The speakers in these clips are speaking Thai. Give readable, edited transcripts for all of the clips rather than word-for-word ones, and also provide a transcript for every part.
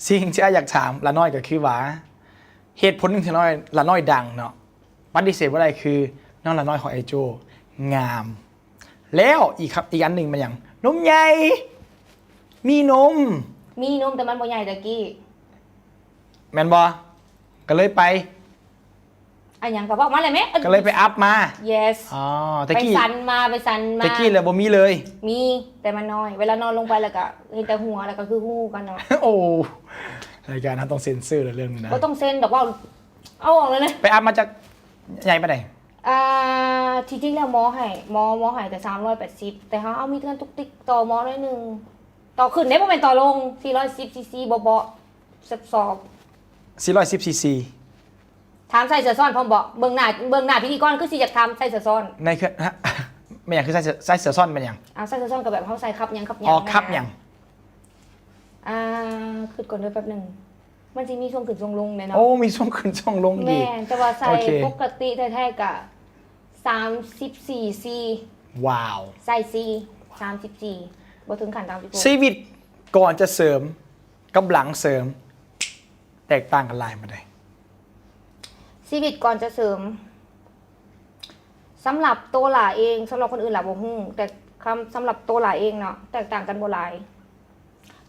สิ่งที่อยากถามละน้อยก็คือว่าเหตุผลหนึ่งที่ละน้อยดังเนาะปฏิเสธว่าอะไรคือน้องละน้อยของไอโจงาม แล้วอีกอันหนึ่งมันอย่างนมใหญ่มีนมแต่มันบ่ใหญ่ตะกี้แมนบอก็เลยไปอันยังก็บอกมาเลยไหมก็เลยไปอัพมา yes อ๋อไปสันมาตะกี้เลยบ่มีเลยมีแต่มันน้อยเวลานอนลงไปแล้วก็เห็นแต่หัวแล้วก็คือหูกันเนาะ โอ้รายการนั้นต้องเซ็นเซอร์เรื่องนี้นะก็ต้องเซ็นดอกว่าเอาออกเลยนะไปอัพมาจากใหญ่ไปไหนที่จริงแล้วหมอให้แต่380แต่เขาเอามีเงินตุกติกต่อหมอหน่อยนึงต่อขึ้นได้บ่แม่นต่อลง410 cc บ่สอบ410 cc ถามใส่เสื้อซ่อนพร้อมบอกเบิ่งหน้าพิธีกรคือสิอยากทำใส่เสื้อซ่อนในคือฮะไม่อย่างคือใส่เสื้อซ่อนเป็นอย่างใส่เสื้อซ่อนกับแบบเขาใส่คับยังอ๋อคับยังขึ้นก่อนด้วยแป๊บนึงมันจะมีช่วงขึ้นช่วงลงเนี่ยเนาะโอ้มีช่วงขึ้นช่วงลงดีแม่แต่ว่าใส่ปกติแท้ๆกับ34 c ว้าวใส่ c 34บ่ถึงขั้น36ชีวิตก่อนจะเสริมกับหลังเสริมแตกต่างกันหลายมาเลยชีวิตก่อนจะเสริมสำหรับตัวหล่าเองสำหรับคนอื่นหล่าบ่ฮู้แต่สำหรับตัวหล่าเองเนาะแตกต่างกันบ่หลาย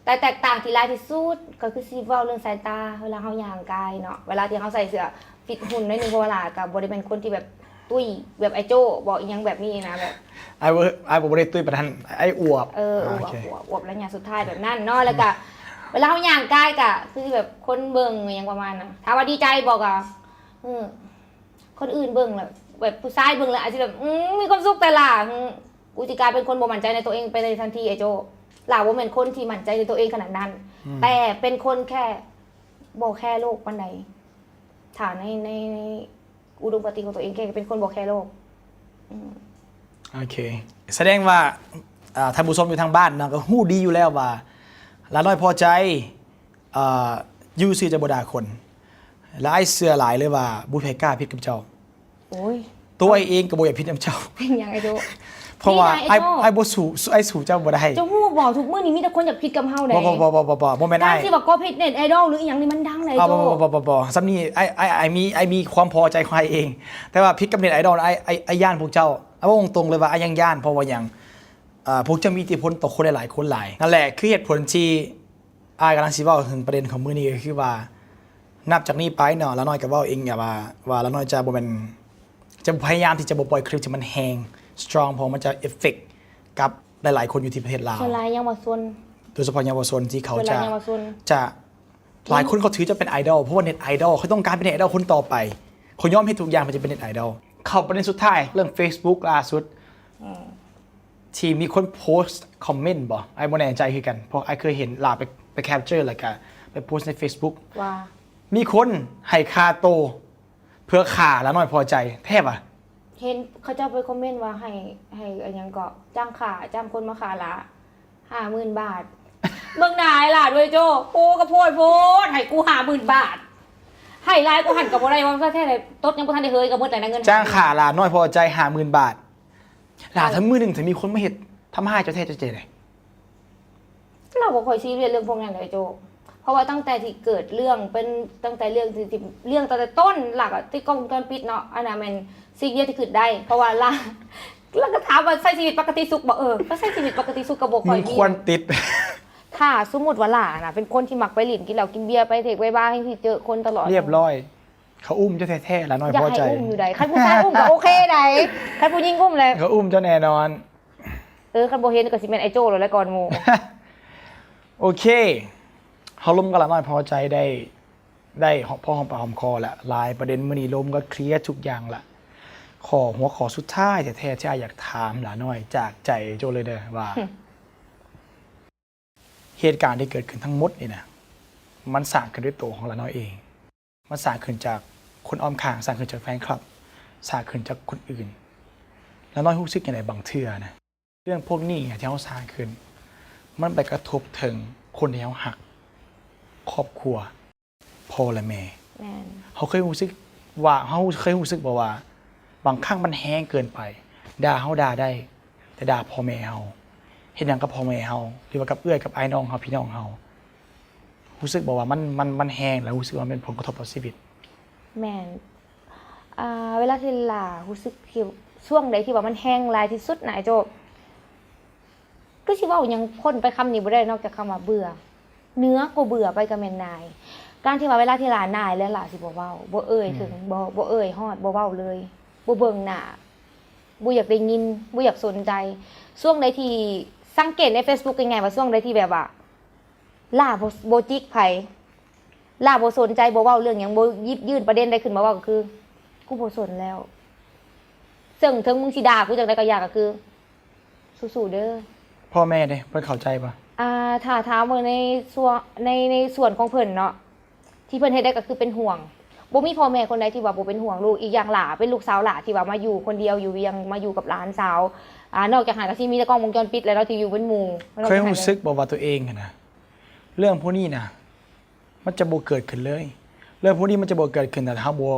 แต่แตกต่างที่หลายที่สุดก็คือซีเว้าเรื่องสายตาเวลาเฮาย่างกายเนาะเวลาที่เฮาใส่เสื้อฟิตหุ่นน้อยนึงเพราะว่าหล่าก็บ่ได้เป็นคนที่แบบตุ้ยแบบไอ้โจ้บอกอีหยังแบบนี้นะแบบไอ้บ่ได้ตุ้ยประทันไอ้อวบอวบแล้วอย่างสุดท้ายแบบนั้นเนาะแล้วก็เวลาเฮาย่างกายก็คือแบบคนเบิ่งอหยังประมาณน่ะถามว่าดีใจบอกอ่ะคนอื่นเบิ่งแหละแบบผู้ชายเบิ่งแล้วอาจจะแบบมีความสุขแต่ล่ะกูจะกลายเป็นคนบ่มั่นใจในตัวเองไปในทันทีไอ้โจล่ะว่าเป็นคนที่มั่นใจในตัวเองขนาดนั้นแต่เป็นคนแค่บ่แค่โลกปานใดฐานในอุดมคติของตัวเองแค่เป็นคนบ่แค่โลกโอเคแสดงว่าท่านผู้ชมอยู่ทางบ้านนะก็ฮู้ดีอยู่แล้วว่าละน้อยพอใจยูซีจะบ่ด่าคนและไอ้เสื้อหลายเลยว่าบุญไผกล้าพิษกับเจ้าโอ้ยตัวไอ้เองก็บ่อยากพิษกับเจ้าเป็นยังไงโดเพราะว่าไอ้บ่สู่เจ้าบ่ได้เจ้าฮู้บ่ทุกมื้อนี้มีแต่คนอยากพิษกับเฮาได้บ่แม่นไอ้ที่ว่าก็พิษเน็ตไอดอลหรืออีหยังนี่มันดังเลยโจบ่ซ้ำนี่ไอ้มีความพอใจของไอ้เองแต่ว่าพิษกับเน็ตไอดอลไอ้ย่านพวกเจ้าเอาว่าตรงๆเลยว่าไอ้ยังย่านเพราะว่าหยังพวกเจ้ามีอิทธิพลต่อคนหลายๆคนหลายนั่นแหละคือเหตุผลที่อ้ายกำลังสิเว้าถึงประเด็นของมื้อนี้ก็คือว่านับจากนี้ไปเนาะละน้อยก็เว้าเองอย่าว่าละน้อยจะบ่แม่นจะพยายามที่จะบ่ปล่อยคลิปที่มันแฮง strong เพราะมันจะเอฟเฟกต์กับหลายๆคนอยู่ที่ประเทศลาวส่วนหลายยังบ่ส่วนโดยเฉพาะเยาวชนที่เขาจะหลายคนเขาถือจะเป็นไอดอลเพราะว่าเน็ตไอดอลเขาต้องการเป็นเน็ตไอดอลคนต่อไปเขายอมให้ทุกอย่างมันจะเป็นเน็ตไอดอลเข้าประเด็นสุดท้ายเรื่อง Facebook ล่าสุดที่มีคนโพสต์คอมเมนต์บ่ไอ้บ่แน่ใจคือกันเพราะไอ้เคยเห็นลาไปแคปเจอร์แล้วก็ไปโพสต์ใน Facebook ว่ามีคนให้ค่าโตเพื่อขาแล้วหน่อยพอใจแทบอ่ะเห็นเขาเจ้าไปคอมเมนต์ว่าให้อันยังก็จ้างคนมาขาละ 50,000 บาทเบิ่งนายล่ะด้วยโจโอ้ก็โพดให้กู 50,000 บาทให้หลายกูหันกับบ่ได้ว่าแท้เลยตดยังบ่ทันได้เฮยกับหมดแต่เงินจ้างขาล่ะน้อยพอใจ 50,000 บาทล่ะทั้งมื้อนึงถ้ามีคนมาเฮ็ดทำให้เจ้าแท้จะเจ๊ได้เราบ่ค่อยซีเรียสเรื่องพวกนั้นเลยโจเพราะว่าตั้งแต่ที่เกิดเรื่องเป็นตั้งแต่เรื่องตั้งแต่ต้นหลักอะที่กล้องวงจรปิดเนาะอันนั้นมันสิ่งเดียวที่ขึ้นได้เพราะว่าแล้วก็ถามว่าใช้ชีวิตปกติสุขบ่ก็ใช้ชีวิตปกติสุขก็บ่ค่อยมีควรติดถ้าสมมุติว่าหล่าน่ะเป็นคนที่มักไปหลินกินเหล้ากินเบียร์ไปเทคไปบ้าร์ที่เจอคนตลอดเรียบร้อยเขาอุ้มเจ้าแท้ๆแล้วน้อยพอใจอยากให้อุ้มอยู่ใดคันผู้ชายอุ้มก็โอเคใดคันผู้หญิงอุ้มเลยเขาอุ้มเจ้าแน่นอนคันบ่เห็นก็สิแม่นไอ้โจ้แล้วก่อนหมู่โอเคเฮาล้มกันละน้อยพอใจได้พอหอมปากหอมคอละหลายประเด็นมื้อนี้ล้มก็เคลียร์ทุกอย่างละหัวขอสุดท้ายแท้ๆที่อยากถามหลาน้อยจากใจโจเลยเด้อว่าเหตุการณ์ที่เกิดขึ้นทั้งหมดนี่นะมันสร้างขึ้นด้วยตัวของหลาน้อยเองมันสร้างขึ้นจากคนอ้อมข้างสร้างขึ้นจากแฟนคลับสร้างขึ้นจากคนอื่นแล้วน้อยรู้สึกอย่างไรบางเทื่อนะเรื่องพวกนี้ที่เขาสร้างขึ้นมันไปกระทบถึงคนที่เขาหักครอบครัวพ่อและแม่เขาเคยรู้สึกว่าบางครั้งมันแห้งเกินไปด่าเขาด่าได้แต่ด่าพ่อแม่เขาเห็นอย่างกับพ่อแม่เขาหรือว่ากับเอื้อยกับไอ้น้องเขาพี่น้องเขา รู้สึกบอกว่ามันแห้งแล้วรู้สึกว่ามันเป็นผลกระทบต่อชีวิต แม่นเวลาที่ลารู้สึกที่ช่วงใดที่ว่ามันแห้งหลายที่สุดน่ะไอ้โจก็สิเว้าหยังพ้นไปคำนี้บ่ได้นอกจากคำว่าเบื่อเนื้อก็เบื่อไปก็แม่นนายการที่ว่าเวลาที่ลานายแล้วลาสิบ่เว้าบ่เอ่ยถึงบ่เอ่ยฮอดบ่เว้าเลยบ่เบิ่งหน้าบ่อยากได้ยินบ่อยากสนใจช่วงใดที่สังเกตใน Facebook ยังไงว่าช่วงใดที่แบบว่าลาบ่จิกไผลาบ่สนใจบ่เว้าเรื่องหยังบ่หยิบยื่นประเด็นใดขึ้นมาเว้าก็คือกูบ่สนแล้วซึ่งถึงมึงสิด่ากูจังได๋ก็อยากก็คือสู้ๆเด้อ พ่อแม่เด้เพิ่นเข้าใจปะ ถ้าถามว่าในส่วนของเพิ่นเนาะที่เพิ่นเฮ็ดได้ก็คือเป็นห่วงบ่มีพ่อแม่คนใดที่ว่าบ่เป็นห่วงลูกอีกอย่างหล่าเป็นลูกสาวหล่าที่ว่ามาอยู่คนเดียวอยู่เวียงมาอยู่กับหลานสาวนอกจากหาก็สิมีแต่กล้องวงจรปิดแล้วเราที่อยู่เป็นหมู่ เคยรู้สึกบอกว่าตัวเองนะเรื่องพวกนี้นะมันจะบ่เกิดขึ้นเลย เรื่องพวกนี้มันจะบ่เกิดขึ้นแต่ถ้าบ่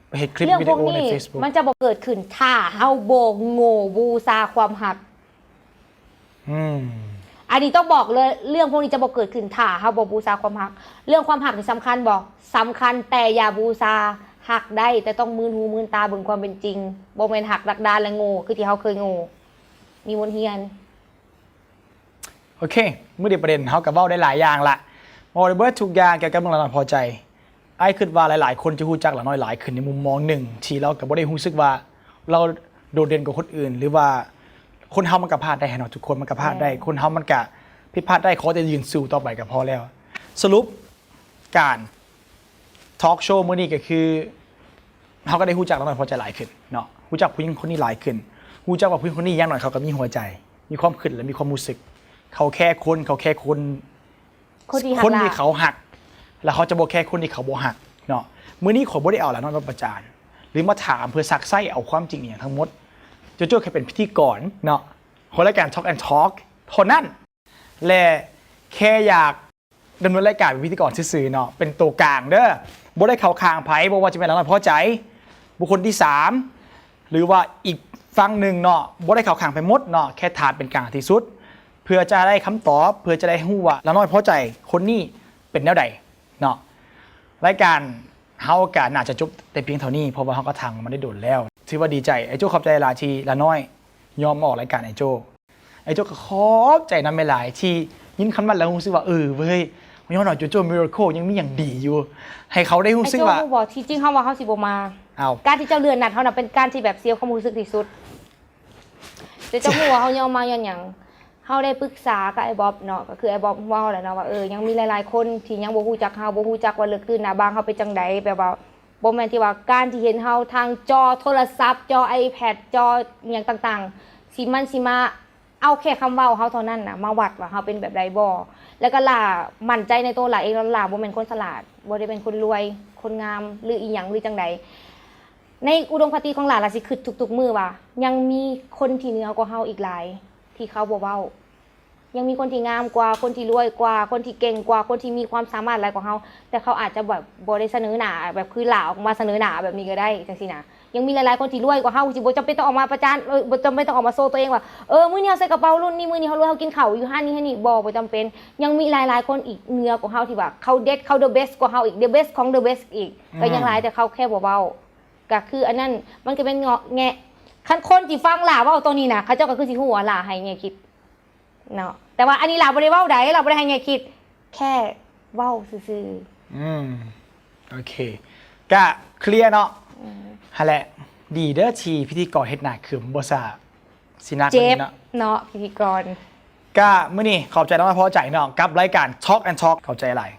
ไปเฮ็ดคลิป เรื่อง วิ พ ดี วก โอใน นี้ Facebook มันจะบ่เกิดขึ้นถ้าเฮาบ่โง่บูชาความหัก อืม อันนี้ต้องบอกเลยเรื่องพวกนี้จะบ่เกิดขึ้นถ้าเฮาบ่บูชาความหักเรื่องความหักนี่สำคัญบ่สำคัญแต่อย่าบูชาหักได้แต่ต้องมือหูมือตาเบิ่งความเป็นจริงบ่แม่นหักดักดานและโง่คือที่เฮาเคยโง่มีมนต์เฮียน โอเคมื้อเดียวประเด็นเฮาก็เว้าได้หลายอย่างละเว้าได้เบิดทุกอย่างเกี่ยวกับเรื่องละน้อยพอใจอ้ายคิดว่าหลายๆคนจะรู้จักละน้อยหลายขึ้นในมุมมองหนึ่งที่เราก็บ่ได้รู้สึกว่าเราโดดเด่นกว่าคนอื่น หรือว่าคนเฮามันก็พลาดได้เนาะทุกคนมันก็พลาดได้คนเฮามันก็ผิดพลาดได้ขอแต่ยืนสู้ต่อไปก็พอแล้ว สรุปการทอล์กโชว์มื้อนี้ก็คือเขาก็ได้รู้จักละน้อยพอใจหลายขึ้นเนาะรู้จักผู้หญิงคนนี้หลายขึ้นรู้จักว่าผู้หญิงคนนี้อย่างหน่อยเขาก็มีหัวใจ มีความคิดและมีความรู้สึกเขาแค่คนคนที่หัก คนที่เขาหัก แล้วเขาจะบอกแค่คนที่เขาบ่หักเนาะมื้อนี้ขอบ่ได้เอาละน้อยมาประจานหรือมาถามเพื่อซักไส้เอาความจริงอย่างทั้งหมดโจโจ้แค่เป็นพิธีกรเนาะของรายการ Talk and Talk เท่านั้นและแค่อยากดำเนินรายการเป็นพิธีกรซื่อๆเนาะเป็นตัวกลางเด้อบ่ได้เข้าข้างไผบ่ว่าจะเป็นละน้อยพอใจบุคคลที่3หรือว่าอีกฝั่งหนึ่งเนาะบ่ได้เข้าข้างไปหมดเนาะแค่ถามเป็นกลางที่สุดเพื่อจะได้คำตอบเพื่อจะได้รู้ว่าละน้อยพอใจคนนี้เป็นแนวใดเนาะรายการเฮาก็น่าจะจบแต่เพียงเท่านี้เพราะว่าเฮาก็ทางมันได้โดนแล้วถือว่าดีใจไอ้โจ้ขอบใจหลายที่ละน้อยยอมมาออกรายการไอ้โจ้ก็ขอบใจนำหลายที่ยินคำนั้นแล้วรู้สึกว่าเว้ยย้อนหน่อยโจโจ้มิราเคิลยังมีอย่างดีอยู่ให้เขาได้รู้สึกว่า ไอ้โจ้บอกที่จริงเฮาว่าเฮาสิบ่มา เอา การที่เจ้าเรือนนัดเฮาน่ะเป็นการที่แบบเสียความรู้สึกที่สุดแต่เจ้าฮู้ว่าเฮายอมมาย้อนหยังเฮาได้ปรึกษากับไอ้บ๊อบเนาะก็คือไอ้บ๊อบเว้าแหละเนาะว่ายังมีหลายๆคนที่ยังบ่ฮู้จักเฮาบ่ฮู้จักว่าเลิกตื่นหน้าบ้านเฮาเป็นจังไดแบบว่าบ่แม่นที่ว่าการที่เห็นเฮาทางจอโทรศัพท์จอ iPad จออหยังต่างๆสิมาเอาแค่คำเว้าเฮาเท่านั้นน่ะมาวัดว่าเฮาเป็นแบบใดบ่แล้วก็ล่ามั่นใจในตัวล่าเองแล้วล่าบ่แม่นคนฉลาดบ่ได้เป็นคนรวยคนงามหรืออีหยังหรือจังใดในอุดมคติของล่าสิคิดทุกๆมื้อว่ายังมีคนที่เหนือกว่าเฮาอีกหลายที่เขาบ่เว้ายังมีคนที่งามกว่าคนที่รวยกว่าคนที่เก่งกว่าคนที่มีความสามารถหลายกว่าเฮาแต่เขาอาจจะแบบบ่ได้เสนอหน้าแบบคือล่าออกมาเสนอหน้าแบบนี้ก็ได้จังซี่นะยังมีหลายๆคนที่รวยกว่าเฮาสิบ่จำเป็นต้องออกมาประจานบ่จำเป็นต้องออกมาโซตัวเองว่ามื้อนี้เฮาใส่กระเป๋ารุ่นนี้มื้อนี้เฮารวยเฮากินข้าวอยู่ห้านนี้ให้นี่บ่จำเป็นยังมีหลายๆคนอีกเหนือกว่าเฮาที่ว่าเขาเด็ดเขา the best กว่าเฮาอีก the best ของ the best อีกก็ยังหลายแต่เขาแค่บ่เว้าก็คืออันนั้นมันก็เป็นเงาะแงะคันคนที่ฟังล่าเว้าตรงนี้น่ะเขาเจ้าก็คือสิฮู้ว่าล่าให้แง่คิดเนาะแต่ว่าอันนี้ล่าบ่ได้เว้าใดล่าบ่ได้ให้แง่คิดแค่เว้าซื่อโอเคก็เคลียร์เนาะหั่นแหละดีเด้อที่พิธีกรเฮ็ดหน้าขึ้นบ่ซ่าสินัก เจ็บ เนาะ เนาะพิธีกร ก็มื้อนี้ขอบใจน้องพอใจเนาะกับรายการ Talk and Talk เข้าใจหลาย